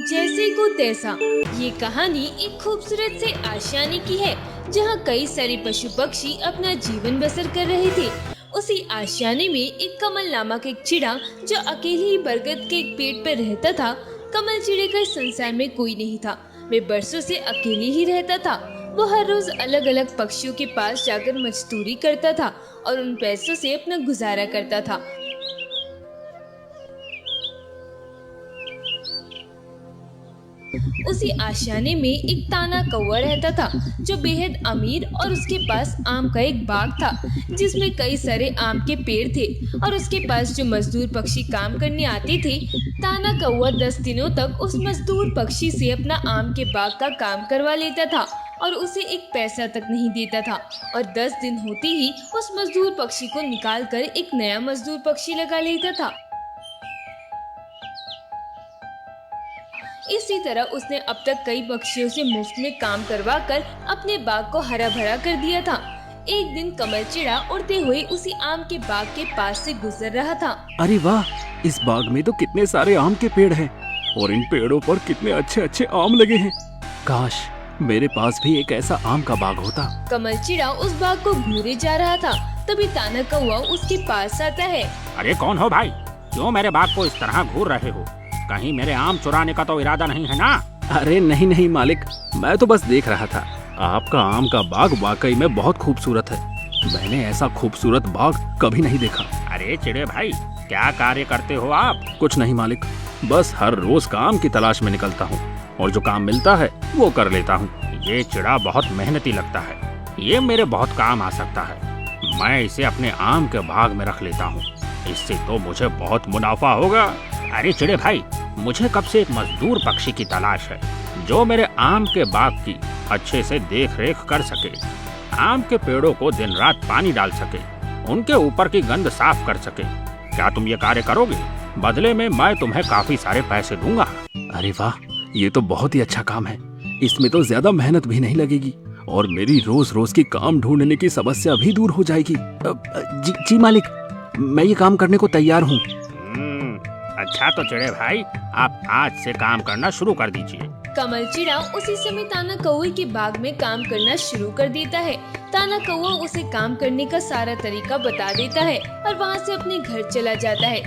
जैसे को तैसा। ये कहानी एक खूबसूरत से आशियाने की है जहाँ कई सारे पशु पक्षी अपना जीवन बसर कर रहे थे। उसी आशियाने में एक कमल नामक एक चिड़ा जो अकेले ही बरगद के एक पेड़ पर रहता था। कमल चिड़े का इस संसार में कोई नहीं था। वे बरसों से अकेले ही रहता था। वो हर रोज अलग अलग पक्षियों के पास जाकर मजदूरी करता था और उन पैसों से अपना गुजारा करता था। उसी आशियाने में एक ताना कौवा रहता था जो बेहद अमीर और उसके पास आम का एक बाग था जिसमें कई सारे आम के पेड़ थे और उसके पास जो मजदूर पक्षी काम करने आते थे। ताना कौवा 10 दिनों तक उस मजदूर पक्षी से अपना आम के बाग का काम करवा लेता था और उसे एक पैसा तक नहीं देता था और 10 दिन होते ही उस मजदूर पक्षी को निकाल कर एक नया मजदूर पक्षी लगा लेता था। इसी तरह उसने अब तक कई पक्षियों से मुफ्त में काम करवा कर अपने बाग को हरा भरा कर दिया था। एक दिन कमल चिड़ा उड़ते हुए उसी आम के बाग के पास से गुजर रहा था। अरे वाह, इस बाग में तो कितने सारे आम के पेड़ हैं और इन पेड़ों पर कितने अच्छे अच्छे आम लगे हैं। काश मेरे पास भी एक ऐसा आम का बाग होता। कमल चिड़ा उस बाग को घूरे जा रहा था, तभी ताना कौवा उसके पास आता है। अरे कौन हो भाई, क्यों मेरे बाग को इस तरह घूर रहे हो? कहीं मेरे आम चुराने का तो इरादा नहीं है ना? अरे नहीं नहीं मालिक, मैं तो बस देख रहा था। आपका आम का बाग वाकई में बहुत खूबसूरत है। मैंने ऐसा खूबसूरत बाग कभी नहीं देखा। अरे चिड़े भाई, क्या कार्य करते हो आप? कुछ नहीं मालिक, बस हर रोज काम की तलाश में निकलता हूँ और जो काम मिलता है वो कर लेता हूँ। ये चिड़ा बहुत मेहनती लगता है, ये मेरे बहुत काम आ सकता है। मैं इसे अपने आम के बाग में रख लेता हूँ, इससे तो मुझे बहुत मुनाफा होगा। अरे चिड़े भाई, मुझे कब से एक मजदूर पक्षी की तलाश है जो मेरे आम के बाग की अच्छे से देख रेख कर सके, आम के पेड़ों को दिन रात पानी डाल सके, उनके ऊपर की गंध साफ कर सके। क्या तुम ये कार्य करोगे? बदले में मैं तुम्हें काफी सारे पैसे दूंगा। अरे वाह, ये तो बहुत ही अच्छा काम है। इसमें तो ज्यादा मेहनत भी नहीं लगेगी और मेरी रोज रोज की काम ढूंढने की समस्या भी दूर हो जाएगी। जी मालिक, मैं ये काम करने को तैयार हूँ। अच्छा तो चिड़े भाई, आप आज से काम करना शुरू कर दीजिए। कमल चिड़ा उसी समय ताना कौवे के बाग में काम करना शुरू कर देता है। ताना कौवा उसे काम करने का सारा तरीका बता देता है और वहाँ से अपने घर चला जाता है।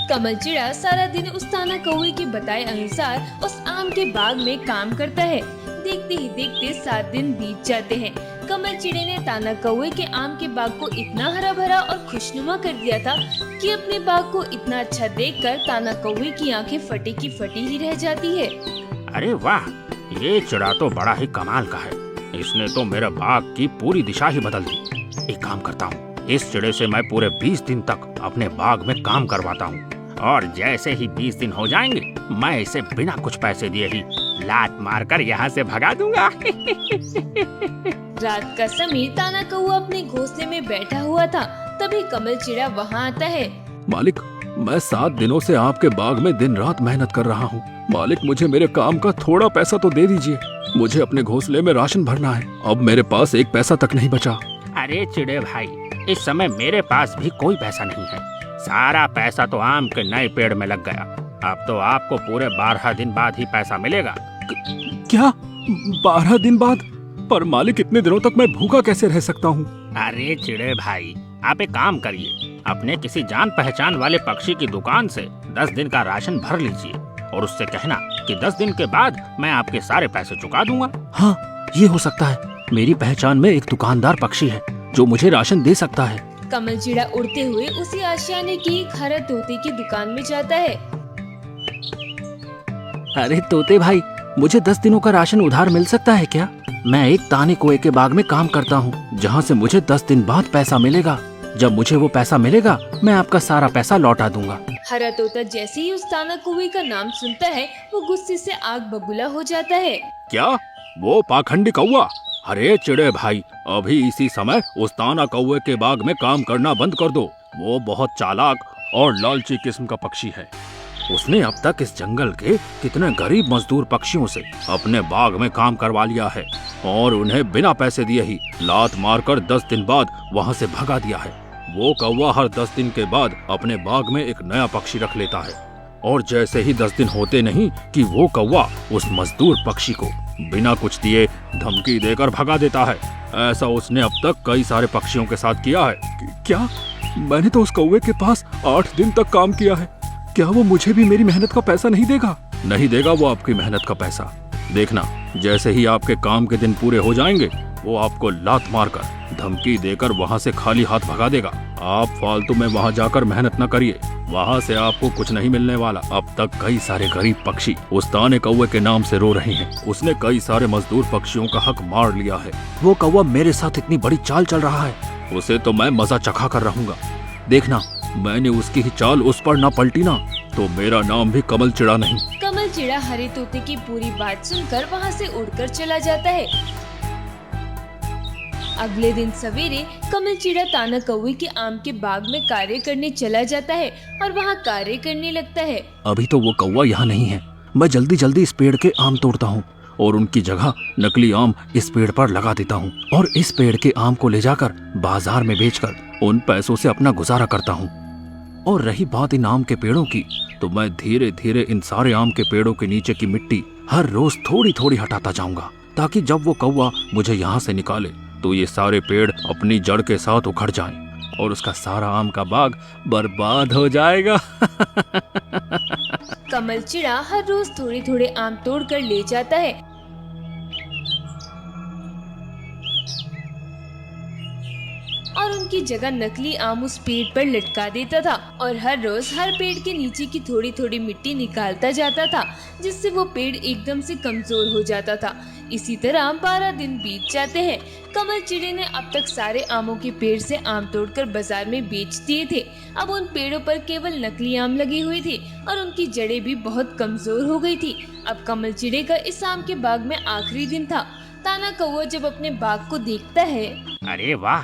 कमल चिड़ा सारा दिन उस ताना कौवे के बताए अनुसार उस आम के बाग में काम करता है। देखते ही देखते 7 दिन बीत जाते हैं। कमल चिड़े ने ताना कौवे के आम के बाग को इतना हरा भरा और खुशनुमा कर दिया था कि अपने बाग को इतना अच्छा देखकर ताना कौवे की आंखें फटी की फटी ही रह जाती है। अरे वाह, ये चिड़ा तो बड़ा ही कमाल का है। इसने तो मेरे बाग की पूरी दिशा ही बदल दी। एक काम करता हूँ, इस चिड़े से मैं पूरे 20 दिन तक अपने बाग में काम करवाता हूँ और जैसे ही 20 दिन हो जाएंगे मैं इसे बिना कुछ पैसे दिए ही लात मारकर यहाँ से भगा दूंगा। रात का समय ताना कौवा अपने घोंसले में बैठा हुआ था, तभी कमल चिड़ा वहाँ आता है। मालिक, मैं 7 दिनों से आपके बाग में दिन रात मेहनत कर रहा हूँ। मालिक, मुझे मेरे काम का थोड़ा पैसा तो दे दीजिए। मुझे अपने घोंसले में राशन भरना है। अब मेरे पास एक पैसा तक नहीं बचा। अरे चिड़े भाई, इस समय मेरे पास भी कोई पैसा नहीं है। सारा पैसा तो आम के नए पेड़ में लग गया। अब तो आपको पूरे 12 दिन बाद ही पैसा मिलेगा। क्या 12 दिन बाद? पर मालिक, इतने दिनों तक मैं भूखा कैसे रह सकता हूँ? अरे चिड़े भाई, आप एक काम करिए, अपने किसी जान पहचान वाले पक्षी की दुकान से 10 दिन का राशन भर लीजिए और उससे कहना कि 10 दिन के बाद मैं आपके सारे पैसे चुका दूंगा। हाँ, ये हो सकता है। मेरी पहचान में एक दुकानदार पक्षी है जो मुझे राशन दे सकता है। कमल चिड़ा उड़ते हुए उसी आशियाने की एक हरा तोते की दुकान में जाता है। अरे तोते भाई, मुझे 10 दिनों का राशन उधार मिल सकता है क्या? मैं एक ताने कौवे के बाग में काम करता हूँ जहाँ से मुझे 10 दिन बाद पैसा मिलेगा। जब मुझे वो पैसा मिलेगा मैं आपका सारा पैसा लौटा दूंगा। हरा तोता जैसे ही उस ताना कौवे का नाम सुनता है वो गुस्से से आग बबूला हो जाता है। क्या वो पाखंडी कौवा? अरे चिड़े भाई, अभी इसी समय उस ताना कौवे के बाग में काम करना बंद कर दो। वो बहुत चालाक और लालची किस्म का पक्षी है। उसने अब तक इस जंगल के कितने गरीब मजदूर पक्षियों से अपने बाग में काम करवा लिया है और उन्हें बिना पैसे दिए ही लात मारकर 10 दिन बाद वहाँ से भगा दिया है। वो कौवा हर 10 दिन के बाद अपने बाग में एक नया पक्षी रख लेता है और जैसे ही 10 दिन होते नहीं कि वो कौवा उस मजदूर पक्षी को बिना कुछ दिए धमकी देकर भगा देता है। ऐसा उसने अब तक कई सारे पक्षियों के साथ किया है। क्या? मैंने तो उस कौवे के पास 8 दिन तक काम किया है। क्या वो मुझे भी मेरी मेहनत का पैसा नहीं देगा? नहीं देगा वो आपकी मेहनत का पैसा। देखना, जैसे ही आपके काम के दिन पूरे हो जाएंगे वो आपको लात मारकर धमकी देकर वहाँ से खाली हाथ भगा देगा। आप फालतू में वहाँ जाकर मेहनत न करिए, वहाँ से आपको कुछ नहीं मिलने वाला। अब तक कई सारे गरीब पक्षी उस ताने कौवे के नाम से रो रहे हैं। उसने कई सारे मजदूर पक्षियों का हक मार लिया है। वो कौवा मेरे साथ इतनी बड़ी चाल चल रहा है, उसे तो मैं मजा चखा कर रहूंगा। देखना, मैंने उसकी ही चाल उस पर ना पलटी ना तो मेरा नाम भी कमल चिड़ा नहीं। कमल चिड़ा हरे तोते की पूरी बात सुनकर वहाँ से उड़कर चला जाता है। अगले दिन सवेरे कमल चिड़ा ताना कौवे के आम के बाग में कार्य करने चला जाता है और वहाँ कार्य करने लगता है। अभी तो वो कौवा यहाँ नहीं है। मैं जल्दी जल्दी इस पेड़ के आम तोड़ता हूँ और उनकी जगह नकली आम इस पेड़ पर लगा देता हूँ और इस पेड़ के आम को ले जाकर बाजार में बेचकर उन पैसों से अपना गुजारा करता हूँ। और रही बात इन आम के पेड़ों की, तो मैं धीरे धीरे इन सारे आम के पेड़ों के नीचे की मिट्टी हर रोज थोड़ी थोड़ी हटाता जाऊंगा, ताकि जब वो कौवा मुझे यहाँ से निकाले तो ये सारे पेड़ अपनी जड़ के साथ उखड़ जाएं और उसका सारा आम का बाग बर्बाद हो जाएगा। कमल चिड़ा हर रोज थोड़े थोड़े आम तोड़ कर ले जाता है और उनकी जगह नकली आम उस पेड़ पर लटका देता था और हर रोज हर पेड़ के नीचे की थोड़ी थोड़ी मिट्टी निकालता जाता था, जिससे वो पेड़ एकदम से कमजोर हो जाता था। इसी तरह 12 दिन बीत जाते हैं। कमल चिड़े ने अब तक सारे आमों के पेड़ से आम तोड़कर बाजार में बेच दिए थे। अब उन पेड़ों पर केवल नकली आम लगे हुए थे और उनकी जड़ें भी बहुत कमजोर हो गई थी। अब कमल चिड़े का इस आम के बाग में आखिरी दिन था। ताना कौवा जब अपने बाग को देखता है, अरे वाह,